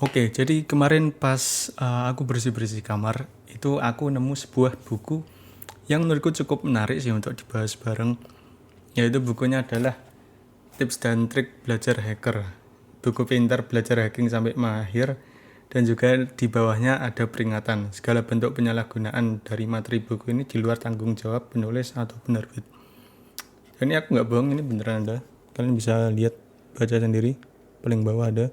Oke, jadi kemarin pas aku bersih-bersih kamar, itu aku nemu sebuah buku yang menurutku cukup menarik sih untuk dibahas bareng. Yaitu bukunya adalah Tips dan Trik Belajar Hacker. Buku pintar belajar hacking sampai mahir, dan juga di bawahnya ada peringatan. Segala bentuk penyalahgunaan dari materi buku ini di luar tanggung jawab penulis atau penerbit. Dan ini aku nggak bohong, ini beneran ada. Kalian bisa lihat, baca sendiri. Paling bawah ada.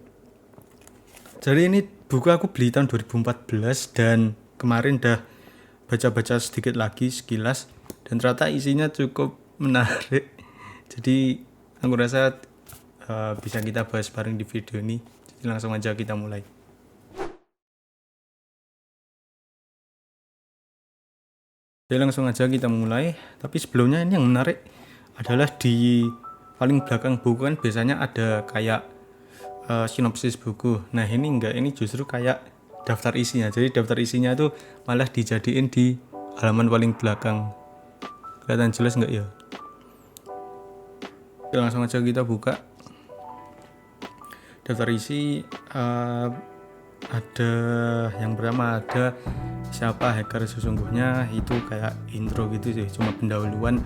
Jadi ini buku aku beli tahun 2014 dan kemarin dah baca-baca sedikit lagi sekilas dan ternyata isinya cukup menarik. Jadi aku rasa bisa kita bahas bareng di video ini. Jadi langsung aja kita mulai. Jadi langsung aja kita mulai. Tapi sebelumnya ini yang menarik adalah di paling belakang buku kan biasanya ada kayak sinopsis buku. Nah ini enggak, ini justru kayak daftar isinya. Jadi daftar isinya tuh malah dijadiin di halaman paling belakang. Kelihatan jelas enggak ya? Oke, langsung aja kita buka. Daftar isi ada yang pertama ada siapa hacker sesungguhnya, itu kayak intro gitu sih, cuma pendahuluan.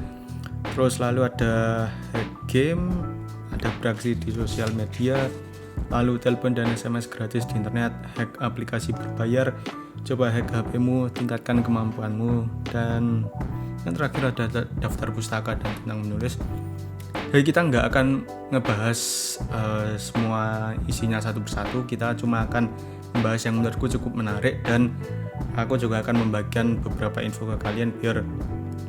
Terus lalu ada hack game, ada beraksi di sosial media, lalu telepon dan SMS gratis di internet, hack aplikasi berbayar, coba hack HP-mu, tingkatkan kemampuanmu, dan yang terakhir ada daftar pustaka dan tentang menulis. Jadi kita nggak akan ngebahas semua isinya satu persatu, kita cuma akan membahas yang menurutku cukup menarik, dan aku juga akan membagikan beberapa info ke kalian biar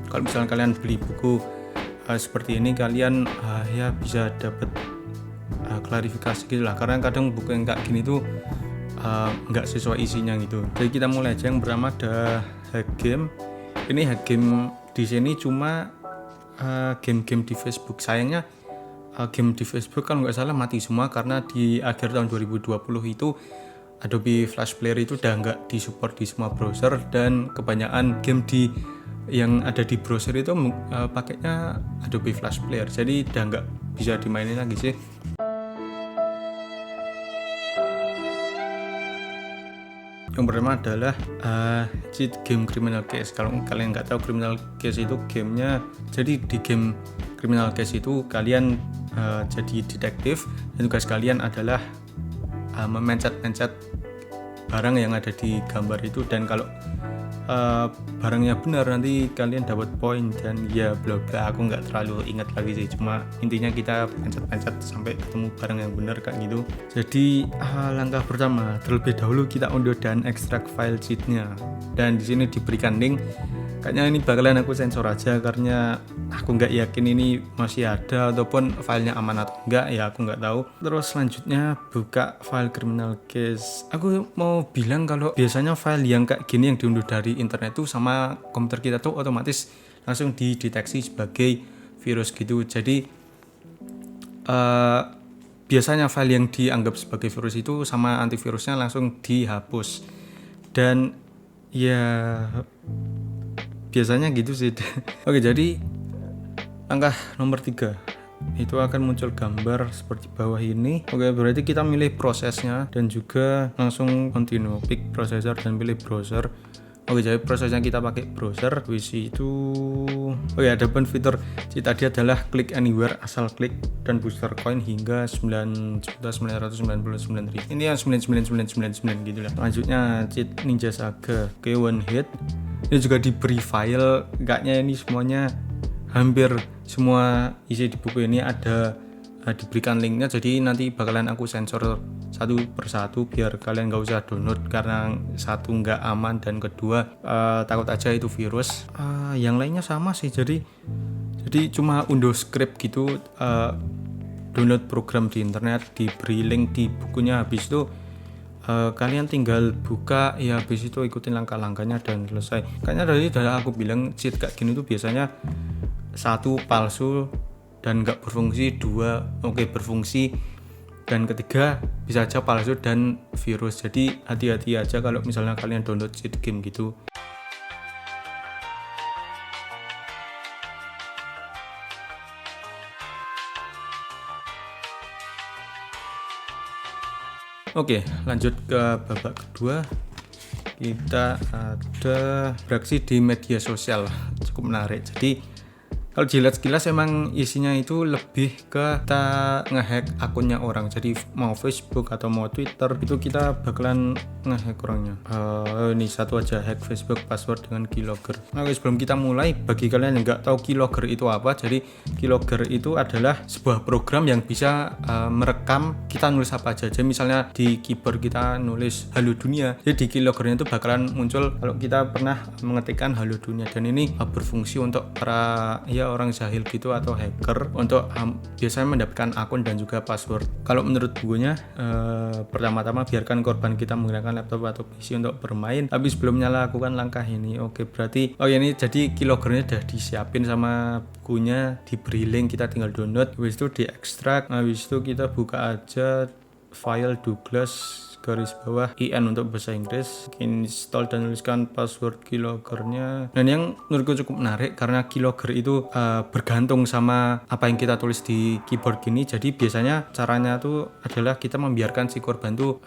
kalau misalnya kalian beli buku seperti ini kalian ya bisa dapat klarifikasi gitu lah, karena kadang buku yang kayak gini tuh nggak sesuai isinya gitu. Jadi kita mulai aja. Yang pertama ada hack game. Ini hack game di sini cuma game-game di Facebook. Sayangnya game di Facebook kalau nggak salah mati semua karena di akhir tahun 2020 itu Adobe Flash Player itu udah nggak disupport di semua browser, dan kebanyakan game yang ada di browser itu pakainya Adobe Flash Player, jadi udah nggak bisa dimainin lagi sih. Yang pertama adalah cheat game Criminal Case. Kalau kalian nggak tahu, Criminal Case itu gamenya, jadi di game Criminal Case itu kalian jadi detektif dan tugas kalian adalah memencet-mencet barang yang ada di gambar itu, dan kalau barangnya benar nanti kalian dapat poin, dan ya bla bla, aku nggak terlalu ingat lagi sih, cuma intinya kita pencet-pencet sampai ketemu barang yang benar kayak gitu. Jadi langkah pertama, terlebih dahulu kita unduh dan ekstrak file cheatnya, dan di sini diberikan link. Kayaknya ini bakalan aku sensor aja karena aku nggak yakin ini masih ada ataupun filenya aman atau enggak, ya aku nggak tahu. Terus selanjutnya buka file Criminal Case. Aku mau bilang kalau biasanya file yang kayak gini yang diunduh dari internet tuh sama komputer kita tuh otomatis langsung dideteksi sebagai virus gitu. Jadi biasanya file yang dianggap sebagai virus itu sama antivirusnya langsung dihapus, dan ya biasanya gitu sih. Oke, jadi langkah nomor 3 itu akan muncul gambar seperti bawah ini. Oke, berarti kita milih prosesnya dan juga langsung continue, pick processor dan pilih browser. Oke, jadi prosesnya kita pakai browser. WC itu ada pun fitur cheat tadi adalah click anywhere, asal klik, dan booster coin hingga 9.999.000. Ini yang 99999 gitu lah. Selanjutnya cheat Ninja Saga. Oke, one hit. Ini juga diberi file, kayaknya ini semuanya hampir semua isi di buku ini ada diberikan linknya, jadi nanti bakalan aku sensor satu persatu biar kalian gak usah download karena satu nggak aman dan kedua takut aja itu virus. Yang lainnya sama sih, jadi cuma unduh script gitu, download program di internet, diberi link di bukunya, habis itu kalian tinggal buka, ya habis itu ikutin langkah-langkahnya dan selesai. Kayaknya dari aku bilang cheat kayak gini tuh biasanya satu palsu dan nggak berfungsi, dua berfungsi, dan ketiga bisa aja palsu dan virus. Jadi hati-hati aja kalau misalnya kalian download cheat game gitu. Oke, lanjut ke babak kedua. Kita ada beraksi di media sosial, cukup menarik. Jadi kalau dilihat sekilas emang isinya itu lebih ke kita ngehack akunnya orang. Jadi mau Facebook atau mau Twitter itu kita bakalan ngehack orangnya. Ini satu aja, hack Facebook password dengan keylogger. Nah, sebelum kita mulai, bagi kalian yang nggak tahu keylogger itu apa, jadi keylogger itu adalah sebuah program yang bisa merekam kita nulis apa aja. Jadi misalnya di keyboard kita nulis halo dunia, jadi di keyloggernya itu bakalan muncul kalau kita pernah mengetikkan halo dunia, dan ini berfungsi untuk para orang jahil gitu atau hacker untuk biasanya mendapatkan akun dan juga password. Kalau menurut bukunya pertama-tama biarkan korban kita menggunakan laptop atau PC untuk bermain, tapi sebelumnya lakukan langkah ini. Oke, berarti ini jadi keyloggernya udah disiapin sama bukunya, diberi link, kita tinggal download, habis itu diekstrak, habis itu kita buka aja file Douglas _IN untuk bahasa Inggris, install dan tuliskan password keyloggernya. Dan yang menurutku cukup menarik karena keylogger itu bergantung sama apa yang kita tulis di keyboard gini. Jadi biasanya caranya tuh adalah kita membiarkan si korban tuh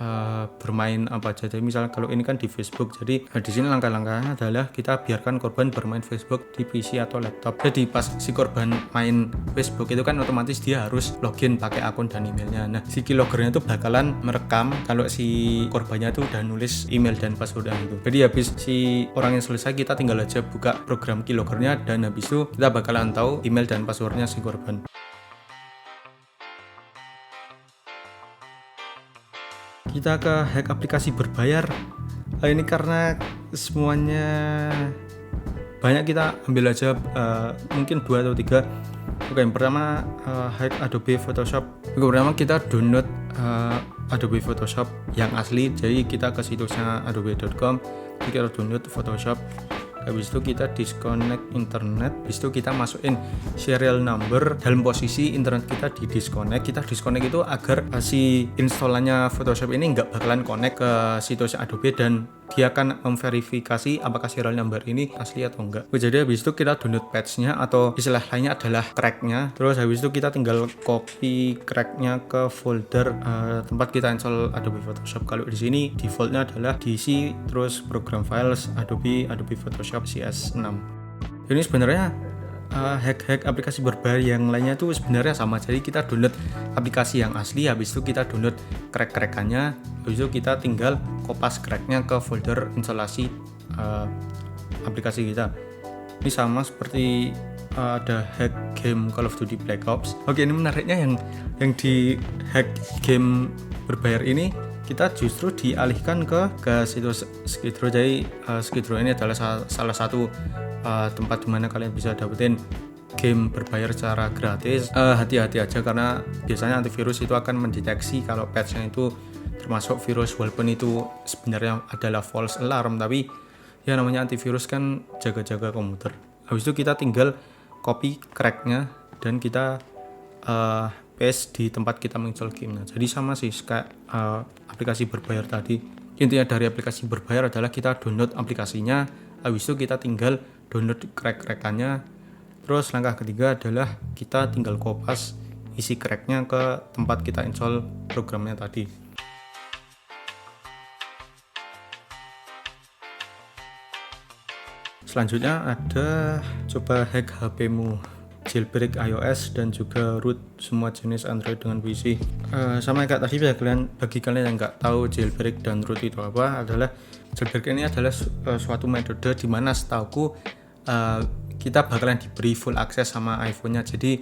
bermain apa aja. Jadi misalnya kalau ini kan di Facebook, jadi di sini langkah-langkahnya adalah kita biarkan korban bermain Facebook di PC atau laptop. Jadi pas si korban main Facebook itu kan otomatis dia harus login pakai akun dan emailnya. Nah, si keyloggernya itu bakalan merekam kalau si korbannya tuh udah nulis email dan password itu. Jadi habis si orang yang selesai, kita tinggal aja buka program keyloggernya, dan habis itu kita bakalan tahu email dan passwordnya si korban. Kita ke hack aplikasi berbayar. Ini karena semuanya banyak, kita ambil aja mungkin 2 atau 3. Oke, yang pertama hack Adobe Photoshop. Yang pertama kita download Adobe Photoshop yang asli. Jadi kita ke situsnya adobe.com, kita download Photoshop. Habis itu kita disconnect internet, habis itu kita masukin serial number dalam posisi internet kita di disconnect. Kita disconnect itu agar si installannya Photoshop ini nggak bakalan connect ke situs Adobe, dan dia akan memverifikasi apakah serial number ini asli atau enggak. Jadi habis itu kita download patch-nya, atau istilah lainnya adalah crack-nya. Terus habis itu kita tinggal copy crack-nya ke folder tempat kita install Adobe Photoshop. Kalau di sini default-nya adalah DC, terus program files Adobe Photoshop CS6. Ini sebenarnya hack aplikasi berbayar yang lainnya tuh sebenarnya sama. Jadi kita download aplikasi yang asli, habis itu kita download crack-crackannya, habis itu kita tinggal kopas cracknya ke folder instalasi aplikasi kita. Ini sama seperti ada hack game Call of Duty Black Ops. Oke, ini menariknya yang di hack game berbayar ini kita justru dialihkan ke situs Skidrow. Jadi Skidrow ini adalah salah satu tempat dimana kalian bisa dapetin game berbayar secara gratis. Hati-hati aja karena biasanya antivirus itu akan mendeteksi kalau patch-nya itu termasuk virus, walaupun itu sebenarnya adalah false alarm, tapi ya namanya antivirus kan jaga-jaga komputer. Habis itu kita tinggal copy crack-nya dan kita paste di tempat kita menginstall game-nya. Jadi sama sih kayak aplikasi berbayar tadi. Intinya dari aplikasi berbayar adalah kita download aplikasinya, habis itu kita tinggal download crack-crackannya. Terus langkah ketiga adalah kita tinggal kopas isi crack-nya ke tempat kita install programnya tadi. Selanjutnya ada coba hack HP-mu, jailbreak iOS dan juga root semua jenis Android dengan PC. Sama kayak tadi, bagi kalian yang nggak tahu jailbreak dan root itu apa, adalah jailbreak ini adalah suatu metode di mana setauku kita bakalan diberi full akses sama iPhone-nya. Jadi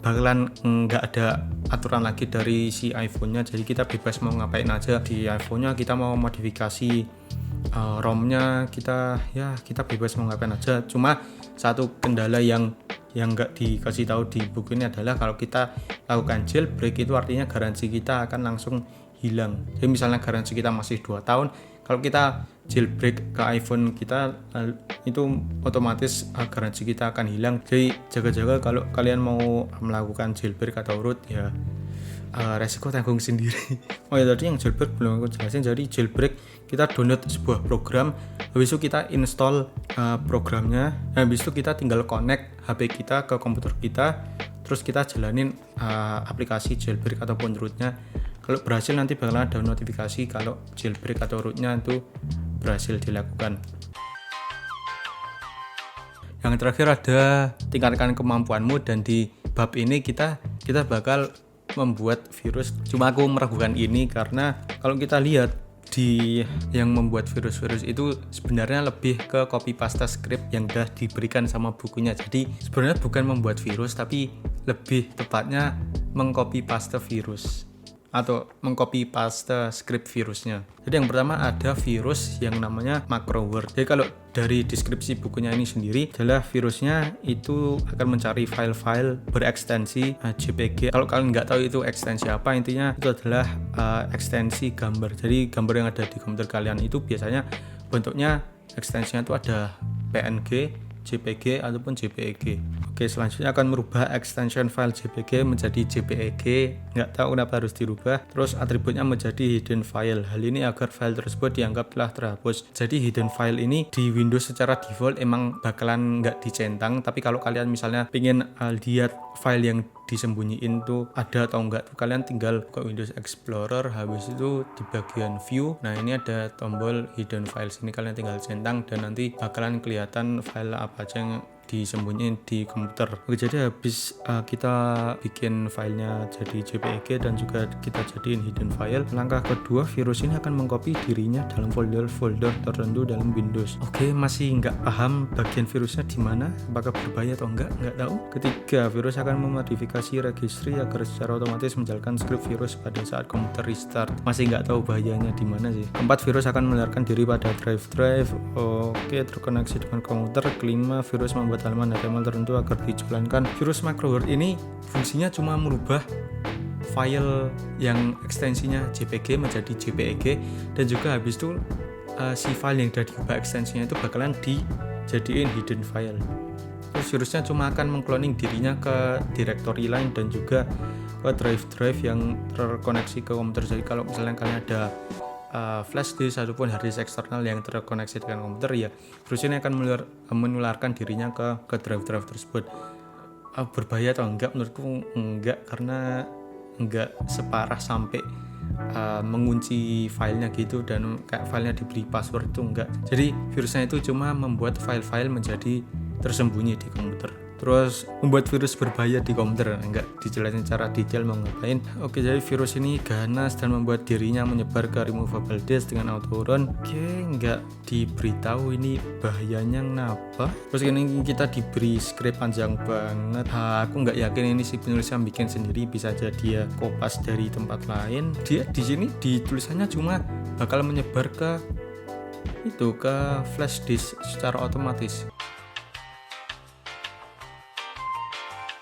bakalan nggak ada aturan lagi dari si iPhone-nya. Jadi kita bebas mau ngapain aja di iPhone-nya. Kita mau modifikasi ROM-nya, kita bebas mau ngapain aja. Cuma satu kendala yang nggak dikasih tahu di buku ini adalah kalau kita lakukan jailbreak itu artinya garansi kita akan langsung hilang. Jadi misalnya garansi kita masih 2 tahun, kalau kita jailbreak ke iPhone kita itu otomatis garansi kita akan hilang. Jadi jaga-jaga kalau kalian mau melakukan jailbreak atau root, ya resiko tanggung sendiri. Oh ya, tadi yang jailbreak belum aku jelasin. Jadi jailbreak kita download sebuah program, habis itu kita install programnya, habis itu kita tinggal connect HP kita ke komputer kita, terus kita jalanin aplikasi jailbreak ataupun rootnya. Kalau berhasil nanti bakal ada notifikasi kalau jailbreak atau rootnya itu berhasil dilakukan. Yang terakhir ada tingkatkan kemampuanmu, dan di bab ini kita bakal membuat virus. Cuma aku meragukan ini karena kalau kita lihat di yang membuat virus-virus itu sebenarnya lebih ke copy paste script yang udah diberikan sama bukunya. Jadi sebenarnya bukan membuat virus, tapi lebih tepatnya mengcopy paste virus atau mengcopy paste script virusnya. Jadi yang pertama ada virus yang namanya macroword. Jadi kalau dari deskripsi bukunya ini sendiri adalah virusnya itu akan mencari file-file berekstensi JPG. Kalau kalian nggak tahu itu ekstensi apa, intinya itu adalah ekstensi gambar. Jadi gambar yang ada di komputer kalian itu biasanya bentuknya ekstensinya itu ada PNG, JPG ataupun JPEG. Oke, selanjutnya akan merubah extension file JPG menjadi JPEG. Nggak tahu kenapa harus dirubah. Terus atributnya menjadi hidden file. Hal ini agar file tersebut dianggap telah terhapus. Jadi hidden file ini di Windows secara default emang bakalan nggak dicentang. Tapi kalau kalian misalnya pengen lihat file yang disembunyiin tuh ada atau enggak tuh, kalian tinggal buka Windows Explorer, habis itu di bagian view, nah ini ada tombol hidden files, ini kalian tinggal centang dan nanti bakalan kelihatan file apa aja yang disembunyiin di komputer. Oke, jadi habis kita bikin filenya jadi JPEG dan juga kita jadiin hidden file, langkah kedua virus ini akan mengcopy dirinya dalam folder-folder tertentu dalam Windows. Oke, masih nggak paham bagian virusnya di mana, apakah berbahaya atau nggak tahu. Ketiga, virus akan memodifikasi registry agar secara otomatis menjalankan script virus pada saat komputer restart. Masih nggak tahu bahayanya di mana sih. Keempat, virus akan melarikan diri pada drive. Oke, terkoneksi dengan komputer. Kelima, virus membuat halaman HTML tertentu agar dijalankan. Virus macroword ini fungsinya cuma merubah file yang ekstensinya JPG menjadi JPEG, dan juga habis itu si file yang sudah diubah ekstensinya itu bakalan dijadiin hidden file. Terus virusnya cuma akan mengcloning dirinya ke directory lain dan juga ke drive yang terkoneksi ke komputer. Jadi kalau misalnya kalian ada flash disk ataupun hard disk eksternal yang terkoneksi dengan komputer, ya virus ini akan menularkan dirinya ke drive tersebut. Berbahaya atau enggak? Menurutku enggak, karena enggak separah sampai mengunci filenya gitu dan kayak filenya diberi password, itu enggak. Jadi virusnya itu cuma membuat file-file menjadi tersembunyi di komputer. Terus membuat virus berbahaya di komputer, enggak dijelasin secara detail mau ngapain. Oke, jadi virus ini ganas dan membuat dirinya menyebar ke removable disk dengan auto run. Oke, enggak diberitahu ini bahayanya kenapa. Terus ini kita diberi script panjang banget. Aku nggak yakin ini si penulis yang bikin sendiri, bisa jadi dia kopas dari tempat lain. Dia di sini di tulisannya cuma bakal menyebar ke flash disk secara otomatis.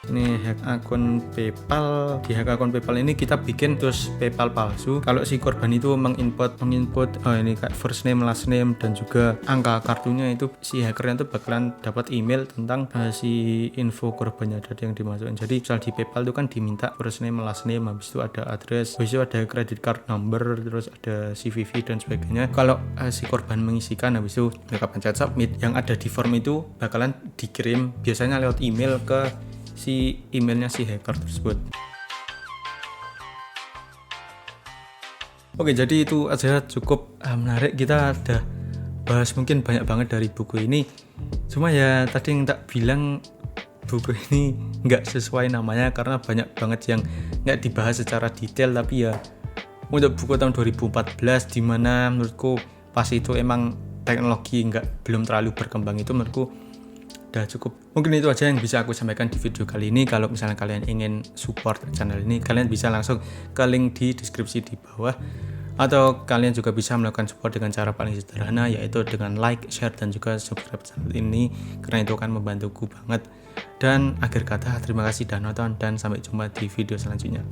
Ini hack akun PayPal. Di hack akun PayPal ini kita bikin terus PayPal palsu. Kalau si korban itu menginput ini kayak first name, last name dan juga angka kartunya, itu si hackernya itu bakalan dapat email tentang si info korbannya tadi yang dimasukin. Jadi misal di PayPal itu kan diminta first name, last name, habis itu ada address, habis itu ada credit card number, terus ada CVV dan sebagainya. Kalau si korban mengisikan, habis itu mereka pencet submit, yang ada di form itu bakalan dikirim biasanya lewat email ke si emailnya si hacker tersebut. Oke, jadi itu aja cukup menarik. Kita ada bahas mungkin banyak banget dari buku ini. Cuma ya tadi yang tak bilang, buku ini nggak sesuai namanya karena banyak banget yang nggak dibahas secara detail. Tapi ya untuk buku tahun 2014 dimana menurutku pas itu emang teknologi belum terlalu berkembang, itu menurutku udah cukup. Mungkin itu aja yang bisa aku sampaikan di video kali ini. Kalau misalnya kalian ingin support channel ini, kalian bisa langsung ke link di deskripsi di bawah, atau kalian juga bisa melakukan support dengan cara paling sederhana, yaitu dengan like, share dan juga subscribe channel ini, karena itu akan membantuku banget. Dan akhir kata, terima kasih sudah nonton dan sampai jumpa di video selanjutnya.